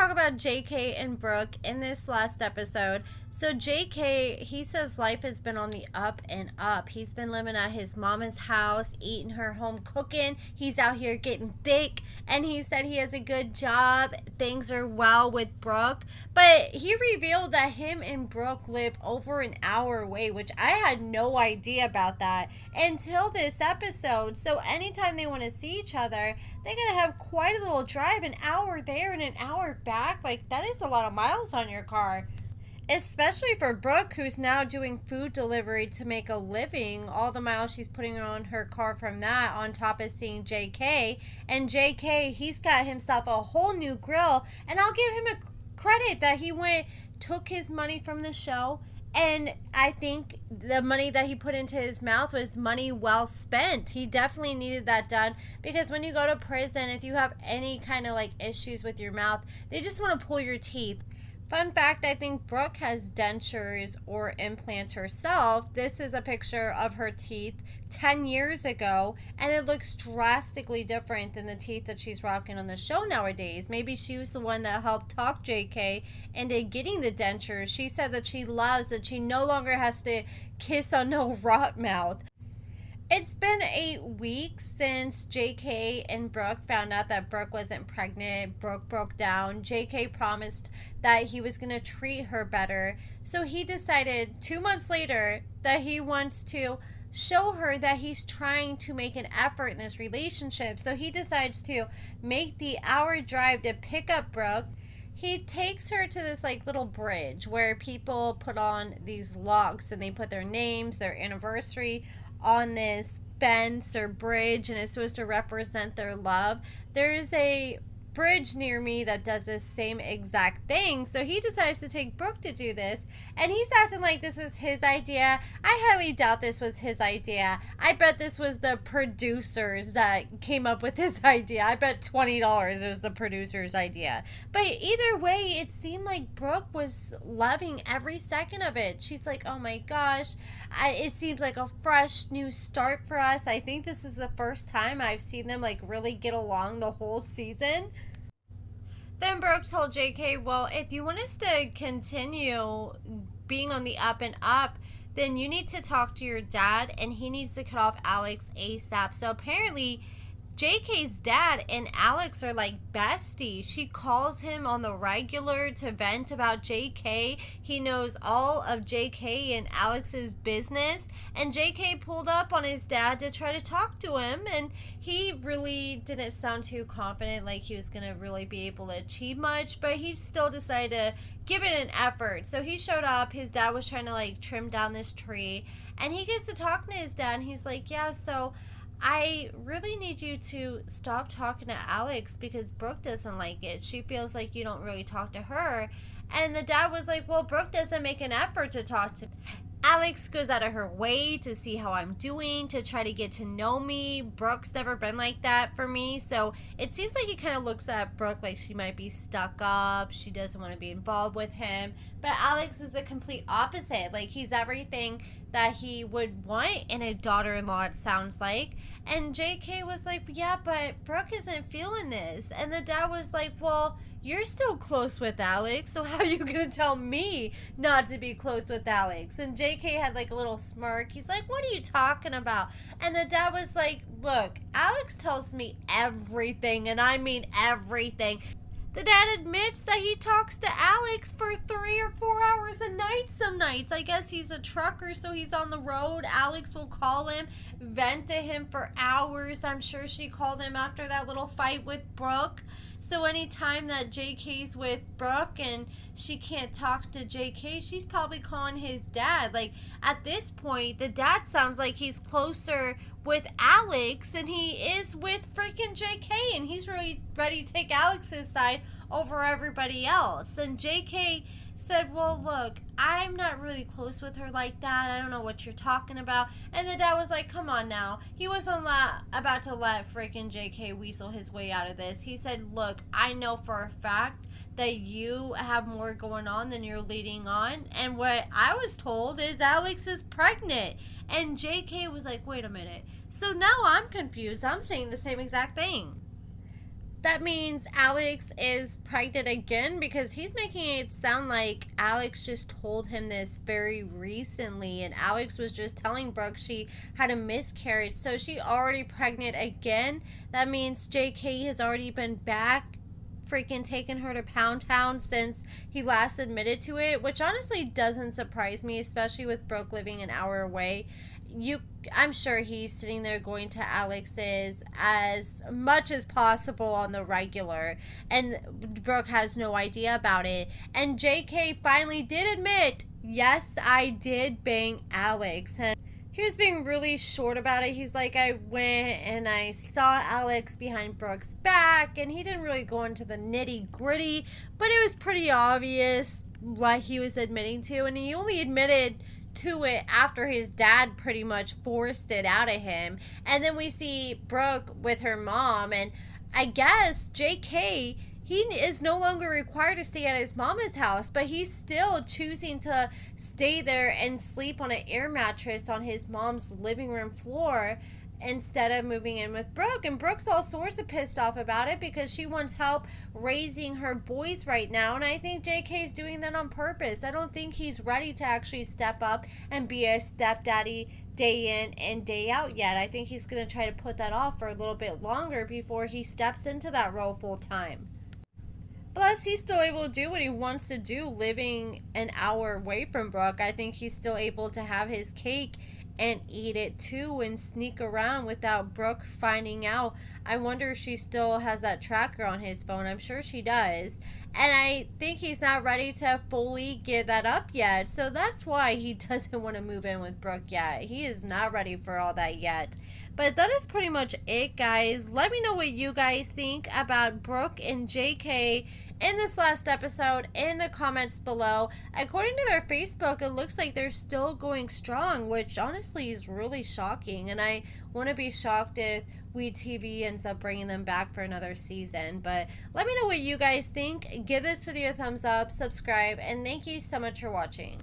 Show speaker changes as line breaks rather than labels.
talk about JK and Brooke in this last episode. So JK, he says life has been on the up and up. He's been living at his mama's house, eating her home cooking. He's out here getting thick, and he said he has a good job. Things are well with Brooke. But he revealed that him and Brooke live over an hour away, which I had no idea about that until this episode. So anytime they want to see each other, they're going to have quite a little drive, an hour there and an hour back. Like, that is a lot of miles on your car. Especially for Brooke, who's now doing food delivery to make a living. All the miles she's putting on her car from that, on top of seeing JK. And JK, he's got himself a whole new grill. And I'll give him a credit that he took his money from the show. And I think the money that he put into his mouth was money well spent. He definitely needed that done, because when you go to prison, if you have any kind of like issues with your mouth, they just want to pull your teeth. Fun fact, I think Brooke has dentures or implants herself. This is a picture of her teeth 10 years ago, and it looks drastically different than the teeth that she's rocking on the show nowadays. Maybe she was the one that helped talk JK into getting the dentures. She said that she loves that she no longer has to kiss on no rot mouth. It's been 8 weeks since JK and Brooke found out that Brooke wasn't pregnant. Brooke broke down. JK promised that he was going to treat her better. So he decided 2 months later that he wants to show her that he's trying to make an effort in this relationship. So he decides to make the hour drive to pick up Brooke. He takes her to this like little bridge where people put on these logs and they put their names, their anniversary on this fence or bridge, and it's supposed to represent their love. There's a bridge near me that does the same exact thing, so he decides to take Brooke to do this, and he's acting like this is his idea. I highly doubt this was his idea. I bet this was the producers that came up with this idea. I bet $20 was the producer's idea. But either way, it seemed like Brooke was loving every second of it. She's like, oh my gosh, it seems like a fresh new start for us. I think this is the first time I've seen them like really get along the whole season. Then Brooke told JK, well, if you want us to continue being on the up and up, then you need to talk to your dad, and he needs to cut off Alex ASAP. So apparently JK's dad and Alex are like besties. She calls him on the regular to vent about JK. He knows all of JK and Alex's business, and JK pulled up on his dad to try to talk to him, and he really didn't sound too confident like he was going to really be able to achieve much, but he still decided to give it an effort. So he showed up. His dad was trying to like trim down this tree, and he gets to talking to his dad, and he's like, yeah, so I really need you to stop talking to Alex because Brooke doesn't like it. She feels like you don't really talk to her. And the dad was like, well, Brooke doesn't make an effort to talk to me. Alex goes out of her way to see how I'm doing, to try to get to know me. Brooke's never been like that for me. So it seems like he kind of looks at Brooke like she might be stuck up. She doesn't want to be involved with him. But Alex is the complete opposite. Like, he's everything that he would want in a daughter-in-law, it sounds like. And JK was like, yeah, but Brooke isn't feeling this. And the dad was like, well, you're still close with Alex, so how are you going to tell me not to be close with Alex? And JK had like a little smirk. He's like, what are you talking about? And the dad was like, look, Alex tells me everything, and I mean everything. The dad admits that he talks to Alex for 3 or 4 hours a night some nights. I guess he's a trucker, so he's on the road. Alex will call him, vent to him for hours. I'm sure she called him after that little fight with Brooke. So anytime that JK's with Brooke and she can't talk to JK, she's probably calling his dad. Like, at this point, the dad sounds like he's closer with Alex than he is with freaking JK, and he's really ready to take Alex's side over everybody else. And JK said, well, look, I'm not really close with her like that. I don't know what you're talking about. And the dad was like, come on now. He wasn't about to let freaking JK weasel his way out of this. He said, look, I know for a fact that you have more going on than you're leading on. And what I was told is Alex is pregnant. And JK was like, wait a minute. So now I'm confused. I'm saying the same exact thing. that means Alex is pregnant again, because he's making it sound like Alex just told him this very recently, and Alex was just telling Brooke she had a miscarriage. So she already pregnant again. That means JK has already been back, freaking taking her to Pound Town since he last admitted to it, which honestly doesn't surprise me, especially with Brooke living an hour away. I'm sure he's sitting there going to Alex's as much as possible on the regular, and Brooke has no idea about it. And JK finally did admit, yes, I did bang Alex. And he was being really short about it. He's like, I went and I saw Alex behind Brooke's back, and he didn't really go into the nitty gritty, but it was pretty obvious what he was admitting to, and he only admitted to it after his dad pretty much forced it out of him. And then we see Brooke with her mom, and I guess JK, he is no longer required to stay at his mama's house, but he's still choosing to stay there and sleep on an air mattress on his mom's living room floor instead of moving in with Brooke. And Brooke's all sorts of pissed off about it because she wants help raising her boys right now, and I think JK's doing that on purpose. I don't think he's ready to actually step up and be a stepdaddy day in and day out yet. I think he's going to try to put that off for a little bit longer before he steps into that role full time. Plus, he's still able to do what he wants to do living an hour away from Brooke. I think he's still able to have his cake and eat it too and sneak around without Brooke finding out. I wonder if she still has that tracker on his phone. I'm sure she does. And I think he's not ready to fully give that up yet. So that's why he doesn't want to move in with Brooke yet. He is not ready for all that yet. But that is pretty much it, guys. Let me know what you guys think about Brooke and JK in this last episode in the comments below. According to their Facebook, it looks like they're still going strong, which honestly is really shocking. And I want to be shocked if WeTV ends up bringing them back for another season. But let me know what you guys think. Give this video a thumbs up, subscribe, and thank you so much for watching.